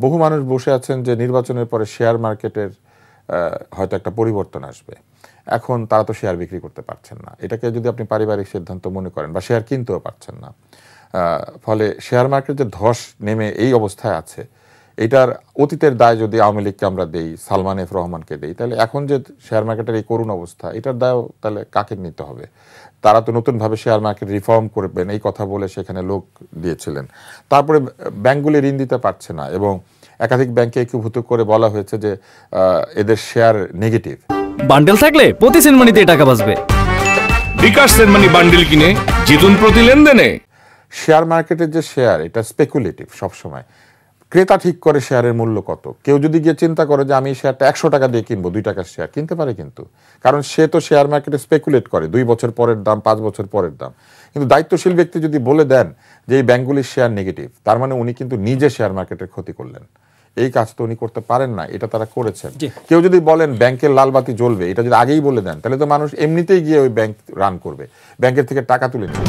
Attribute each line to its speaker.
Speaker 1: বহু মানুষ বসে আছেন যে নির্বাচনের পরে শেয়ার মার্কেটের হয়তো একটা পরিবর্তন আসবে, এখন তারা তো শেয়ার বিক্রি করতে পারছেন না, এটাকে যদি আপনি পারিবারিক সিদ্ধান্ত মনে করেন, বা শেয়ার কিনতেও পারছেন না, ফলে শেয়ার মার্কেট যে ধস নেমে এই অবস্থায় আছে, এটার অতীতের দায় যদি আওয়ামী লীগকে আমরা দেই, সালমান এফ রহমানকে দেই, তাহলে এখন যে শেয়ার মার্কেটের এই করুণ অবস্থা, এটার দায় তাহলে কাকে নিতে হবে? তারা তো নতুনভাবে শেয়ার মার্কেট রিফর্ম করবেন এই কথা বলে সেখানে লোক দিয়েছিলেন। তারপরে ব্যাংকগুলি ঋণ দিতে পারছে না, এবং একাধিক ব্যাংকে একীভূত করে বলা হয়েছে যে এদের শেয়ার নেগেটিভ।
Speaker 2: বান্ডেল থাকলে প্রতি সেনমানিতে টাকা বাঁচবে।
Speaker 3: বিকাশ সেনমানি বান্ডেল কিনে জিতুন প্রতি লেনদেনে।
Speaker 1: শেয়ার মার্কেটের যে শেয়ার, এটা স্পেকুলেটিভ সবসময়। ক্রেতা ঠিক করে শেয়ারের মূল্য কত। কেউ যদি গিয়ে চিন্তা করে যে আমি এই শেয়ারটা 100 টাকা দিয়ে কিনবো, 2 টাকার শেয়ার কিনতে পারে, কিন্তু কারণ সে তো শেয়ার মার্কেটে স্পেকুলেট করে 2 বছর পরের দাম, 5 বছর পরের দাম। কিন্তু দায়িত্বশীল ব্যক্তি যদি বলে দেন যে এই ব্যাংকগুলির শেয়ার নেগেটিভ, তার মানে উনি কিন্তু নিজে শেয়ার মার্কেটের ক্ষতি করলেন। এই কাজ তো উনি করতে পারেন না, এটা তারা করেছেন। কেউ যদি বলেন ব্যাংকের লাল বাতি জ্বলবে, এটা যদি আগেই বলে দেন, তাহলে তো মানুষ এমনিতেই গিয়ে ওই ব্যাংক রান করবে, ব্যাংকের থেকে টাকা তুলে নেবে।